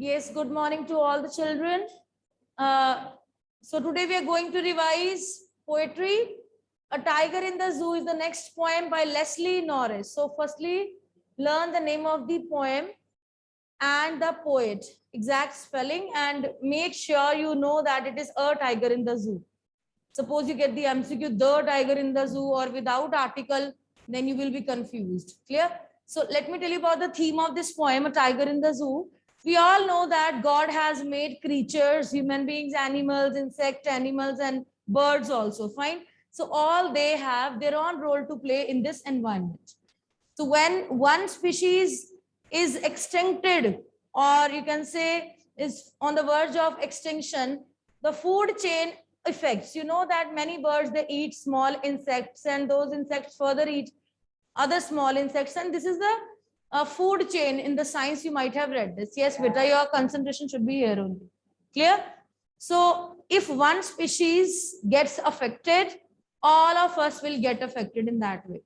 Yes, good morning to all the children. So today we are going to revise poetry. A Tiger in the Zoo is the next poem by Leslie Norris. So firstly, learn the name of the poem and the poet, exact spelling, and make sure you know that it is a tiger in the zoo. Suppose you get the MCQ, the tiger in the zoo, or without article, then you will be confused. Clear? So let me tell you about the theme of this poem, A Tiger in the Zoo. We all know that God has made creatures, human beings, animals, insect animals, and birds also. Fine. So all they have their own role to play in this environment. So when one species is extincted, or you can say is on the verge of extinction, the food chain effects. You know that many birds, they eat small insects, and those insects further eat other small insects, and this is the food chain. In the science you might have read this. Yes beta, your concentration should be here only. Clear? So if one species gets affected, all of us will get affected in that way.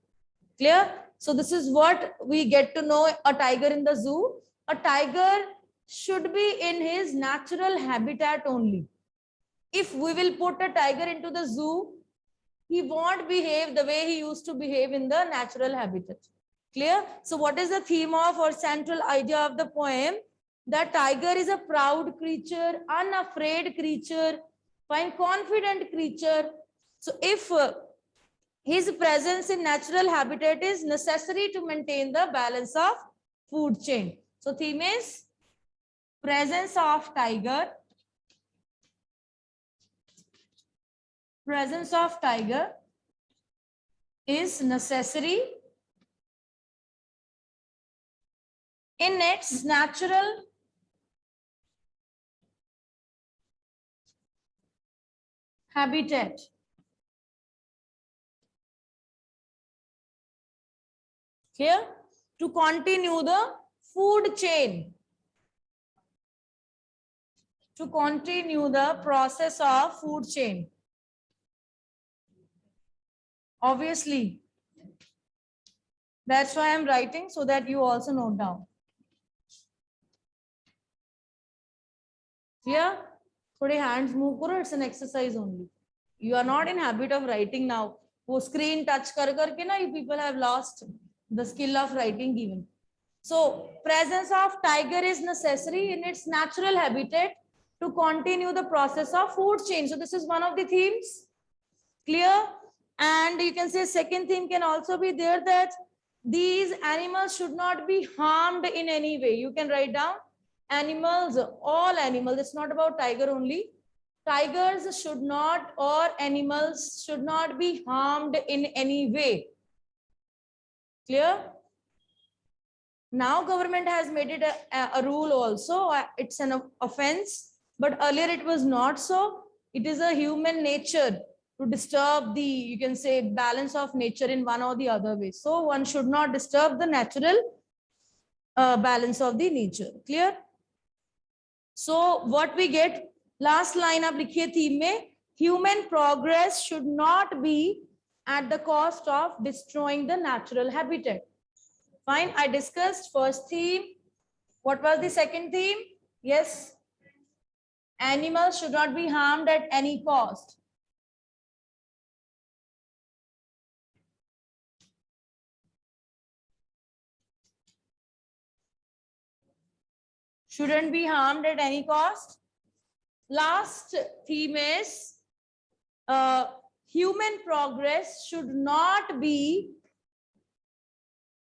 Clear? So this is what we get to know a tiger in the zoo. A tiger should be in his natural habitat only. If we will put a tiger into the zoo, he won't behave the way he used to behave in the natural habitat. Clear? So what is the theme of or central idea of the poem? The tiger is a proud creature, unafraid creature, fine, confident creature. So if his presence in natural habitat is necessary to maintain the balance of food chain. So theme is presence of tiger. Presence of tiger is necessary in its natural habitat. Here, to continue the food chain, to continue the process of food chain. Obviously, that's why I'm writing, so that you also note down. Clear? Thode hands move karo, it's an exercise only. You are not in habit of writing now. वो screen touch करके ना, you people have lost the skill of writing even. So presence of tiger is necessary in its natural habitat to continue the process of food chain. So this is one of the themes. Clear? And you can say second theme can also be there, that these animals should not be harmed in any way. You can write down animals, all animals. It's not about tiger only. Tigers should not, or animals should not be harmed in any way. Clear? Now government has made it a rule also. It's an offense, but earlier it was not so. It is a human nature to disturb the, you can say, balance of nature in one or the other way. So one should not disturb the natural balance of the nature. Clear? So what we get, last line आप लिखिए theme में, human progress should not be at the cost of destroying the natural habitat. Fine, I discussed first theme. What was the second theme? Yes, animals should not be harmed at any cost. Shouldn't be harmed at any cost. Last theme is human progress should not be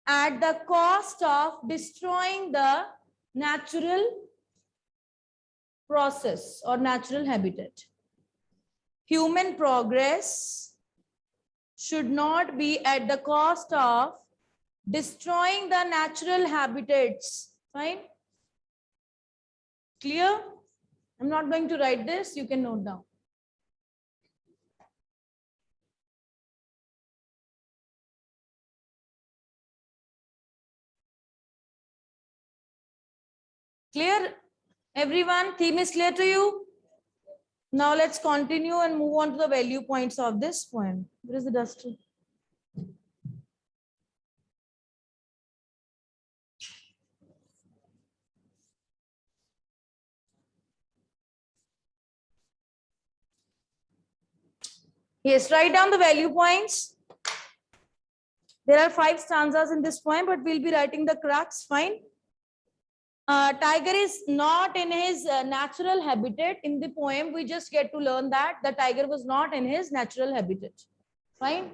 at the cost of destroying the natural process or natural habitat. Human progress should not be at the cost of destroying the natural habitats. Fine? Clear? I'm not going to write this, you can note down. Clear? Everyone, theme is clear to you? Now let's continue and move on to the value points of this poem. Where is the duster? Yes, write down the value points. There are 5 stanzas in this poem, but we'll be writing the crux. Fine. Tiger is not in his natural habitat. In the poem, we just get to learn that the tiger was not in his natural habitat. Fine.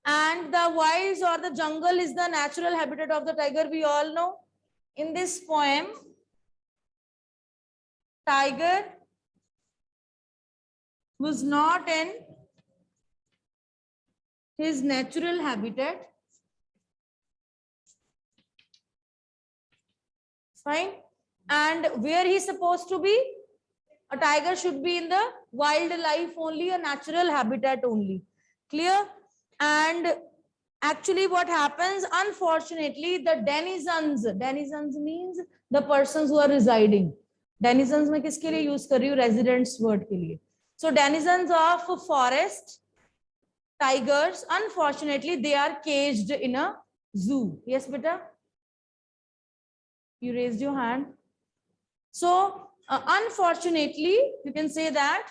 And the wilds or the jungle is the natural habitat of the tiger, we all know. In this poem, tiger was not in his natural habitat. Fine. And where he's supposed to be? A tiger should be in the wildlife only, a natural habitat only. Clear? And actually what happens, unfortunately, the denizens means the persons who are residing. Denizens में किसके लिए use कर रही हूँ? Residents word के लिए. So denizens of forest, tigers, unfortunately, they are caged in a zoo. Yes, beta? You raised your hand. So unfortunately, you can say that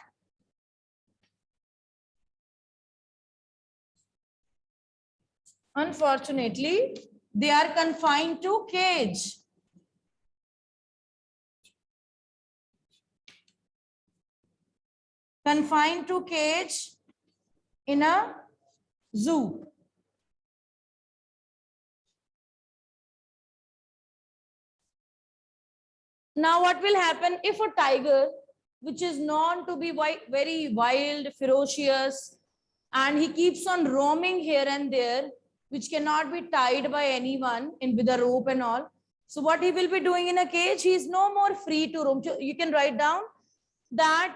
unfortunately, they are confined to cage. Confined to cage in a zoo. Now, what will happen if a tiger, which is known to be very wild, ferocious, and he keeps on roaming here and there, which cannot be tied by anyone with a rope and all. So what he will be doing in a cage, he is no more free to roam. You can write down that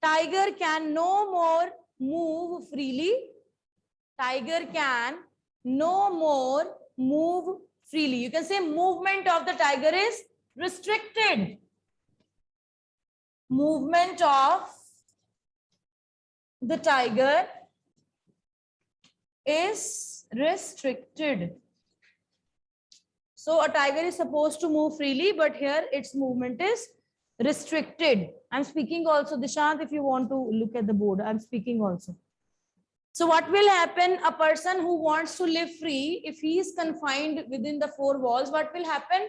tiger can no more move freely. Tiger can no more move freely. You can say movement of the tiger is restricted. Movement of the tiger is restricted. So a tiger is supposed to move freely, but here its movement is restricted. I'm speaking also, Dishant, if you want to look at the board, I'm speaking also. So what will happen? A person who wants to live free, if he is confined within the 4 walls, what will happen?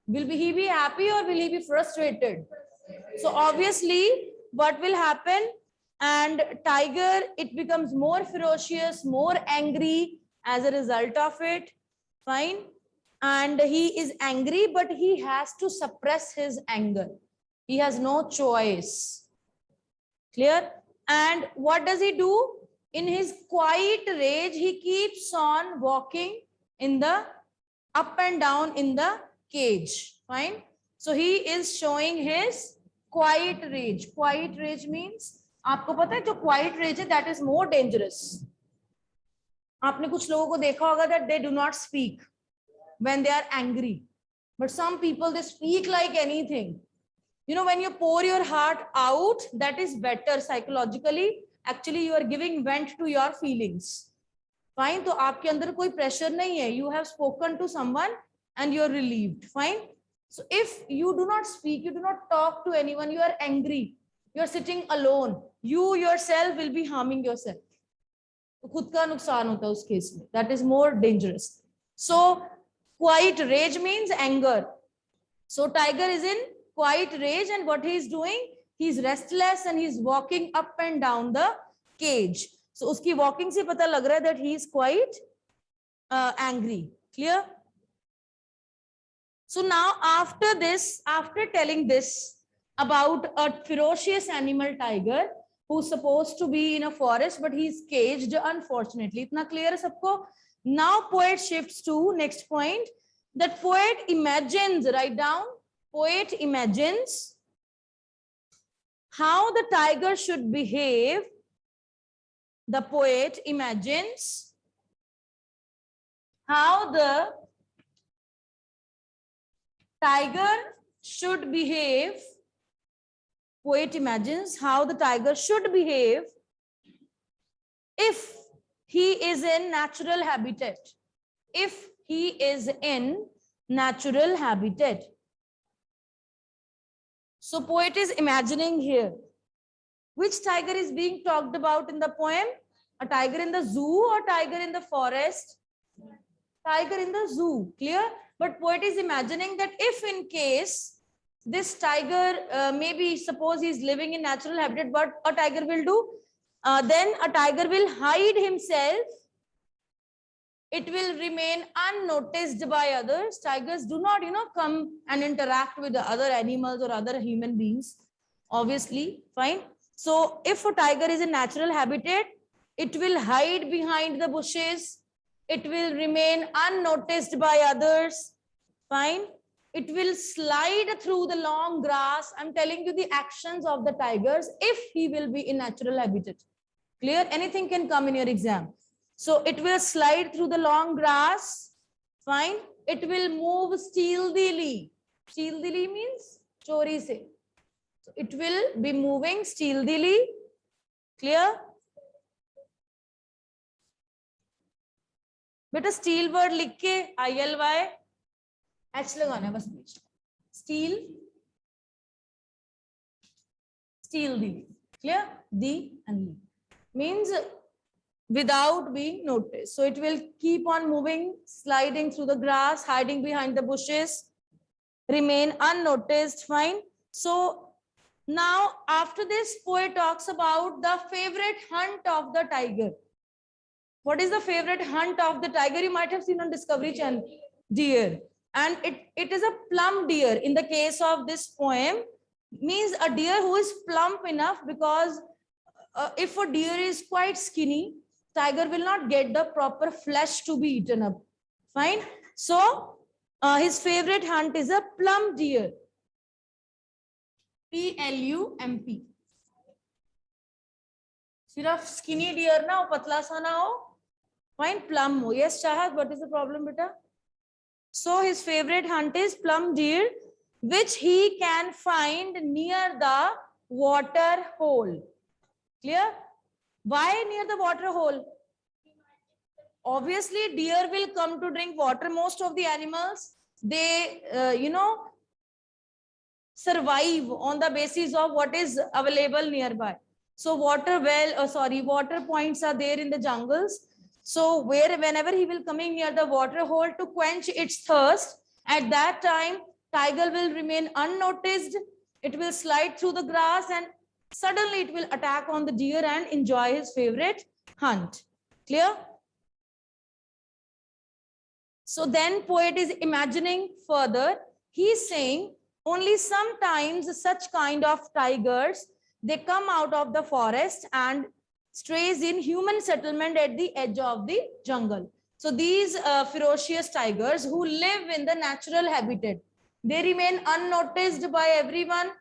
Will he be happy or will he be frustrated? So obviously, what will happen? And tiger, it becomes more ferocious, more angry as a result of it. Fine. And he is angry, but he has to suppress his anger. He has no choice. Clear? And what does he do? In his quiet rage, he keeps on walking in the up and down in the cage. Fine. So he is showing his quiet rage. Quiet rage means, आपको पता है जो quiet rage है, that is more dangerous. आपने कुछ लोगों को देखा होगा that they do not speak when they are angry, but some people, they speak like anything. You know, when you pour your heart out, that is better psychologically. Actually, you are giving vent to your feelings. Fine. तो आपके अंदर कोई pressure नहीं है. You have spoken to someone and you are relieved. Fine. So if you do not speak, you do not talk to anyone, you are angry, you are sitting alone, you yourself will be harming yourself. तो खुद का नुकसान होता है उस case में. That is more dangerous. So quiet rage means anger. So tiger is in quiet rage, and what he is doing? He is restless and he is walking up and down the cage. So uski walking se pata lag raha hai that he is quite angry. Clear? So now after this, after telling this about a ferocious animal tiger who's supposed to be in a forest, but he's caged, unfortunately. Itna clear hai sabko? Now poet shifts to next point. That poet imagines, write down, poet imagines how the tiger should behave. The poet imagines how the tiger should behave. Poet imagines how the tiger should behave if he is in natural habitat. If he is in natural habitat. So poet is imagining here. Which tiger is being talked about in the poem? A tiger in the zoo or tiger in the forest? Tiger in the zoo, clear? But poet is imagining that if in case this tiger, maybe suppose he's living in natural habitat, what a tiger will do? Then a tiger will hide himself. It will remain unnoticed by others. Tigers do not, come and interact with the other animals or other human beings, obviously, fine. So if a tiger is in natural habitat, it will hide behind the bushes. It will remain unnoticed by others, fine. It will slide through the long grass. I'm telling you the actions of the tigers if he will be in natural habitat. Clear? Anything can come in your exam. So it will slide through the long grass, fine. It will move stealthily. Stealthily means chori se. So it will be moving stealthily. Clear? बेटा steel word लिख के ILY H लगाना है बस बीच. Steel, stealthily. Clear? The and the means without being noticed. So it will keep on moving, sliding through the grass, hiding behind the bushes, remain unnoticed, fine. So now after this, poet talks about the favorite hunt of the tiger. What is the favorite hunt of the tiger? You might have seen on Discovery Channel. Deer. And it is a plump deer. In the case of this poem, means a deer who is plump enough, because if a deer is quite skinny, tiger will not get the proper flesh to be eaten up. Fine. So his favorite hunt is a plump deer. PLUMP. सिर्फ skinny deer ना हो, पतला सा ना हो, fine, plump हो. Yes, Chahat, what is the problem, beta? So his favorite hunt is plump deer, which he can find near the water hole. Clear? Why near the water hole? Obviously, deer will come to drink water. Most of the animals, they, survive on the basis of what is available nearby. So water points are there in the jungles. So whenever he will coming near the water hole to quench its thirst, at that time, tiger will remain unnoticed. It will slide through the grass and suddenly it will attack on the deer and enjoy his favorite hunt. Clear? So then poet is imagining further. He's saying only sometimes such kind of tigers, they come out of the forest and strays in human settlement at the edge of the jungle. So these ferocious tigers who live in the natural habitat, they remain unnoticed by everyone.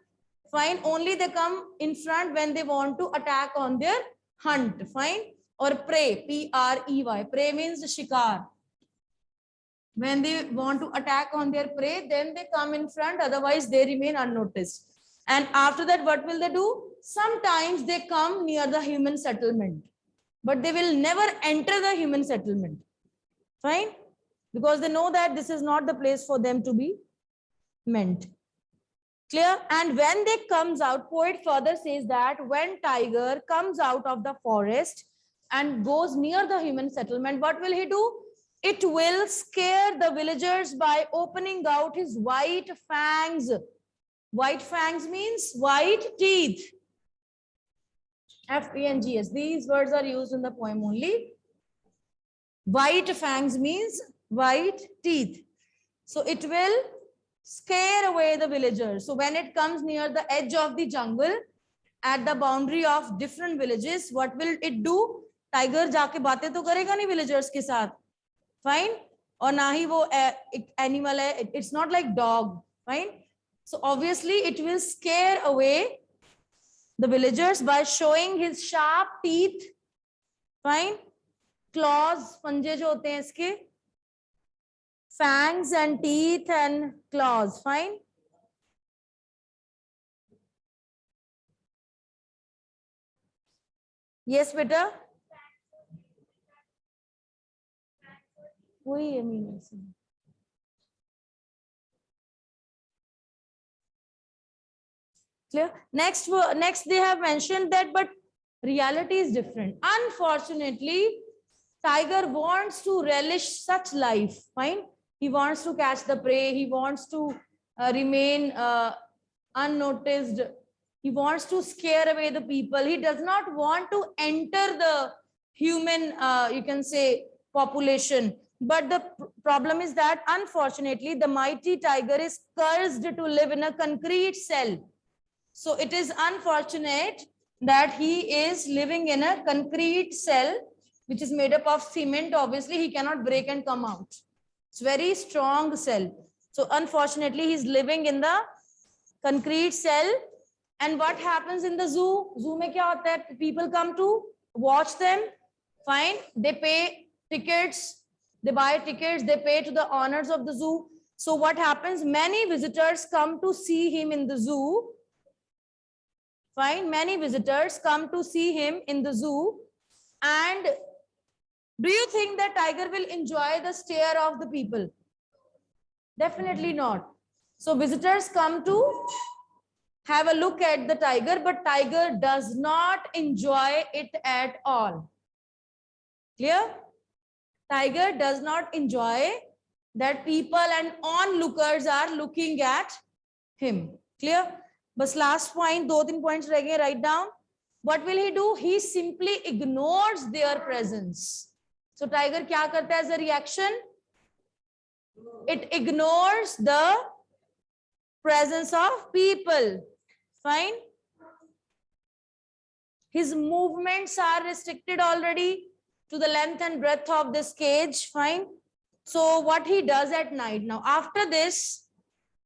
Fine. Only they come in front when they want to attack on their hunt. Fine. Or prey. PREY. Prey means shikar. When they want to attack on their prey, then they come in front, otherwise they remain unnoticed. And after that, what will they do? Sometimes they come near the human settlement, but they will never enter the human settlement. Fine? Because they know that this is not the place for them to be meant. Clear? And when they comes out, poet further says that when tiger comes out of the forest and goes near the human settlement, what will he do? It will scare the villagers by opening out his white fangs. White fangs means white teeth. FANGS. These words are used in the poem only. White fangs means white teeth. So it will scare away the villagers. So when it comes near the edge of the jungle, at the boundary of different villages, what will it do? Tiger जाके बातें तो करेगा नहीं villagers के साथ. Fine? और ना ही वो animal है. It's not like dog. Fine? So obviously it will scare away the villagers by showing his sharp teeth. Fine? Claws, पंजे जो होते हैं इसके. Fangs and teeth and claws. Fine? Yes, beta. वही है मीनिंग से. Clear? Next they have mentioned that, but reality is different. Unfortunately, tiger wants to relish such life. Fine. He wants to catch the prey. He wants to remain unnoticed. He wants to scare away the people. He does not want to enter the human, you can say, population. But the problem is that, unfortunately, the mighty tiger is cursed to live in a concrete cell. So it is unfortunate that he is living in a concrete cell, which is made up of cement. Obviously, he cannot break and come out. It's very strong cell. So unfortunately, he's living in the concrete cell. And what happens in the zoo? Zoo mein kya hota hai? People come to watch them. Fine. They pay tickets. They buy tickets. They pay to the owners of the zoo. So what happens? Many visitors come to see him in the zoo. Fine. Many visitors come to see him in the zoo. And do you think that tiger will enjoy the stare of the people? Definitely not. So visitors come to have a look at the tiger, but tiger does not enjoy it at all. Clear? Tiger does not enjoy that people and onlookers are looking at him. Clear? But last point, 2-3 points reh gaye, write down. What will he do? He simply ignores their presence. So tiger kya karta hai as a reaction? It ignores the presence of people. Fine. His movements are restricted already to the length and breadth of this cage. Fine. So what he does at night. Now, after this,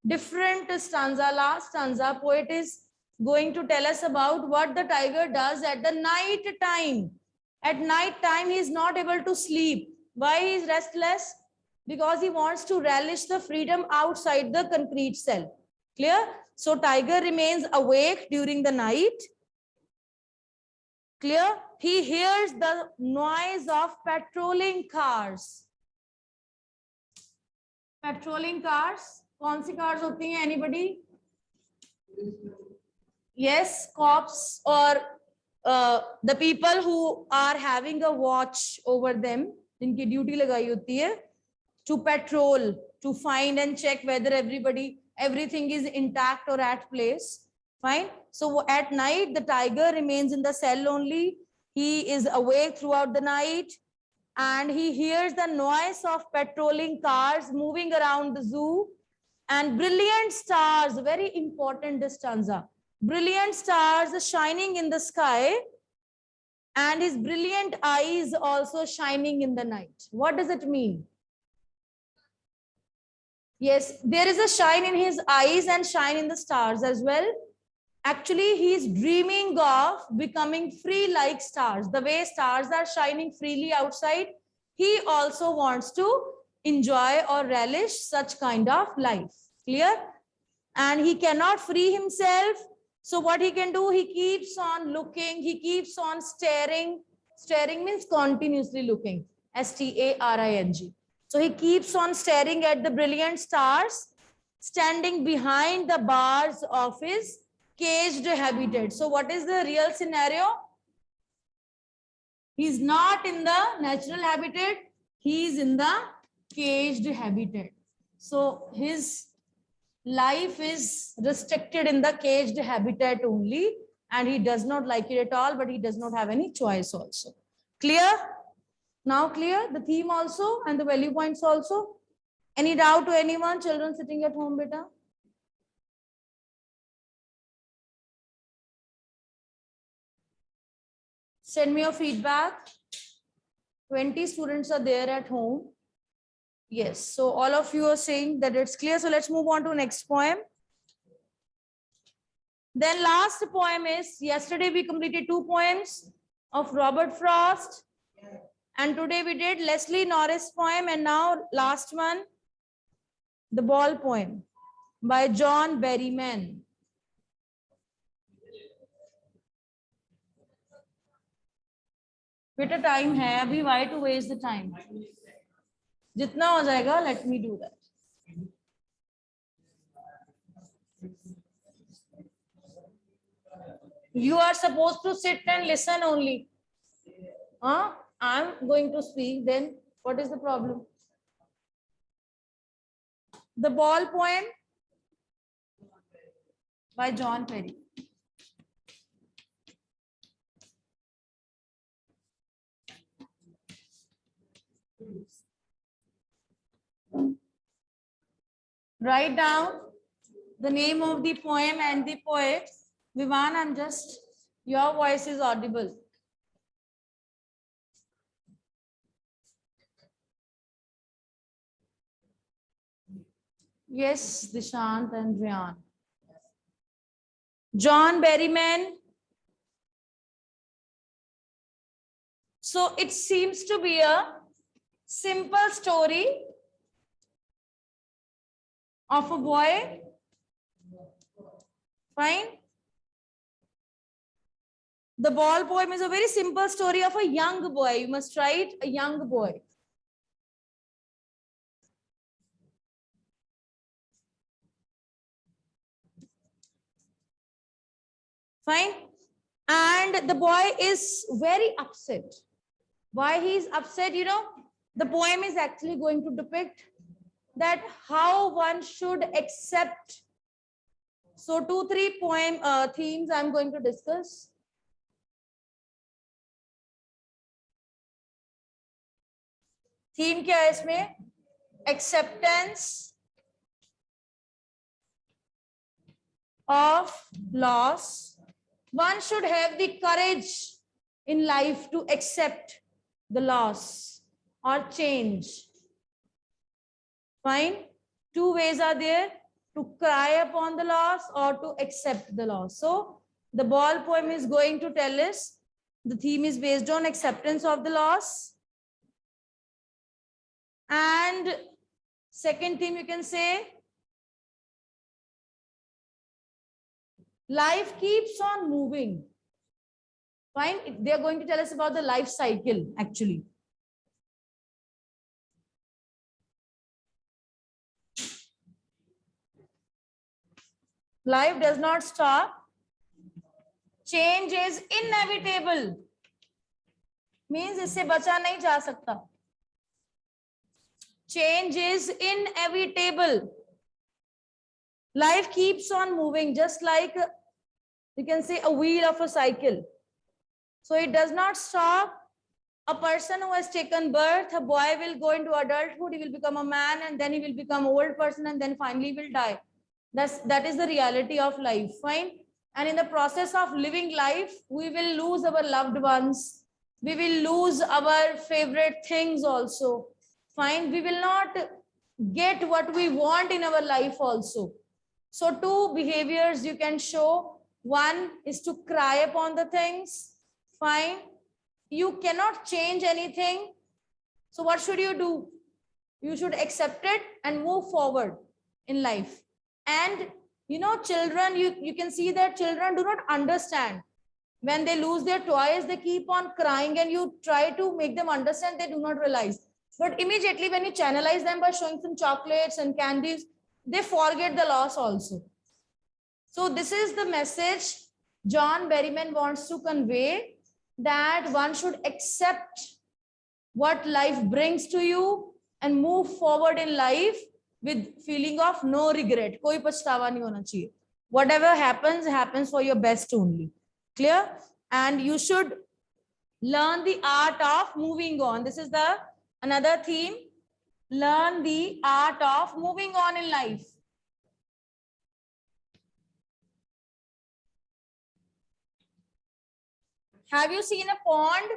different stanza, last stanza, poet is going to tell us about what the tiger does at the night time. At night time, he is not able to sleep. Why he is restless? Because he wants to relish the freedom outside the concrete cell. Clear? So tiger remains awake during the night. Clear? He hears the noise of patrolling cars. Patrolling cars. कौन सी cars होती हैं? Anybody? Yes, cops or the people who are having a watch over them, जिनकी duty लगाई होती है, to patrol, to find and check whether everything is intact or at place. Fine. So at night, the tiger remains in the cell only. He is awake throughout the night and he hears the noise of patrolling cars moving around the zoo and brilliant stars, very important this stanza. Brilliant stars shining in the sky and his brilliant eyes also shining in the night. What does it mean? Yes, there is a shine in his eyes and shine in the stars as well. Actually, he is dreaming of becoming free like stars. The way stars are shining freely outside, he also wants to enjoy or relish such kind of life. Clear? And he cannot free himself. So what he can do, he keeps on looking, he keeps on staring. Staring means continuously looking. S-T-A-R-I-N-G. So he keeps on staring at the brilliant stars, standing behind the bars of his caged habitat. So what is the real scenario? He's not in the natural habitat. He is in the caged habitat. So his life is restricted in the caged habitat only, and he does not like it at all, but he does not have any choice also. Clear? Now clear the theme also and the value points also. Any doubt to anyone? Children sitting at home, beta? Send me your feedback. 20 students are there at home. Yes, so all of you are saying that it's clear. So let's move on to next poem. Then last poem is, yesterday we completed 2 poems of Robert Frost. And today we did Leslie Norris poem, and now last one, The Ball poem by John Berryman. Bit of time hai abhi, why to waste the time? Jitna ho jayega, let me do that. You are supposed to sit and listen only. I'm going to speak, then what is the problem? The Ball poem by John Perry. Write down the name of the poem and the poet. Vivan, your voice is audible. Yes, Dishant and Ryan. John Berryman. So it seems to be a simple story of a boy. Fine. The Ball poem is a very simple story of a young boy. You must write a young boy. Fine. And the boy is very upset. Why he is upset? You know, the poem is actually going to depict that how one should accept. So 2-3 poem themes I'm going to discuss. Theme क्या है इसमें? Acceptance of loss. One should have the courage in life to accept the loss or change. Fine. 2 ways are there: to cry upon the loss or to accept the loss. So the Ball poem is going to tell us the theme is based on acceptance of the loss. And second theme, you can say, life keeps on moving. Fine. They are going to tell us about the life cycle, actually. Life does not stop. Change is inevitable. Means इससे बचा नहीं जा सकता. Change is inevitable. Life keeps on moving, just like you can say a wheel of a cycle. So it does not stop. A person who has taken birth, a boy will go into adulthood, he will become a man, and then he will become an old person, and then finally will die. That is the reality of life. Fine. And in the process of living life, we will lose our loved ones. We will lose our favorite things also. Fine. We will not get what we want in our life also. So 2 behaviors you can show. One is to cry upon the things. Fine. You cannot change anything. So what should you do? You should accept it and move forward in life. And you know, children, you can see that children do not understand. When they lose their toys, they keep on crying, and you try to make them understand, they do not realize. But immediately when you channelize them by showing some chocolates and candies, they forget the loss also. So this is the message John Berryman wants to convey, that one should accept what life brings to you and move forward in life with feeling of no regret. कोई पछतावा नहीं होना चाहिए. Whatever happens, happens for your best only. Clear? And you should learn the art of moving on. This is another theme. Learn the art of moving on in life. Have you seen a pond?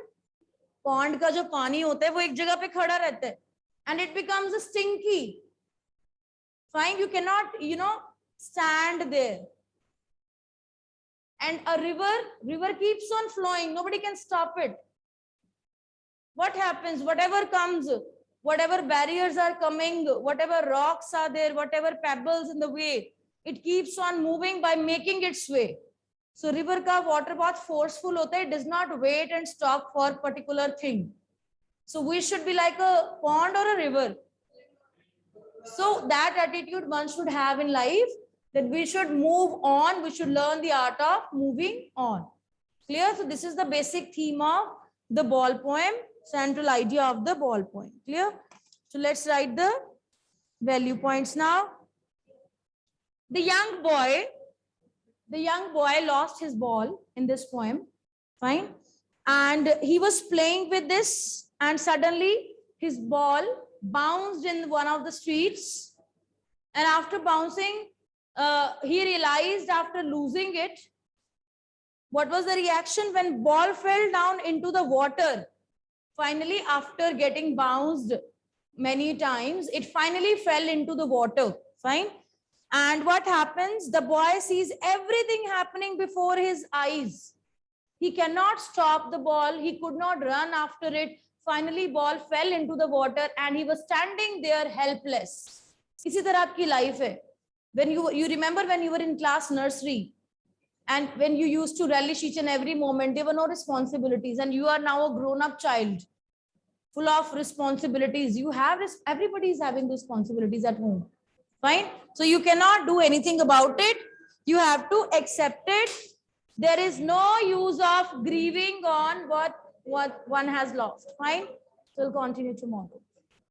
Pond का जो पानी होता है वो एक जगह पे खड़ा रहता है, and it becomes stinky. Fine, you cannot, stand there. And a river keeps on flowing. Nobody can stop it. What happens? Whatever comes, whatever barriers are coming, whatever rocks are there, whatever pebbles in the way, it keeps on moving by making its way. So river ka water बहुत forceful होता है. It does not wait and stop for particular thing. So we should be like a pond or a river. So that attitude one should have in life, that we should move on. We should learn the art of moving on. Clear? So this is the basic theme of the ball poem, central idea of the ball poem. Clear? So let's write the value points now. The young boy lost his ball in this poem. Fine. And he was playing with this, and suddenly his ball bounced in one of the streets. And after bouncing, he realized after losing it, what was the reaction when ball fell down into the water? Finally, after getting bounced many times, it finally fell into the water. Fine. And what happens? The boy sees everything happening before his eyes. He cannot stop the ball. He could not run after it. Finally, ball fell into the water and he was standing there helpless. इसी तरह आपकी life है. When you remember when you were in class nursery, and when you used to relish each and every moment, there were no responsibilities, and you are now a grown-up child, full of responsibilities. You have everybody is having responsibilities at home. Fine. So you cannot do anything about it. You have to accept it. There is no use of grieving on what one has lost. Fine. So we'll continue tomorrow.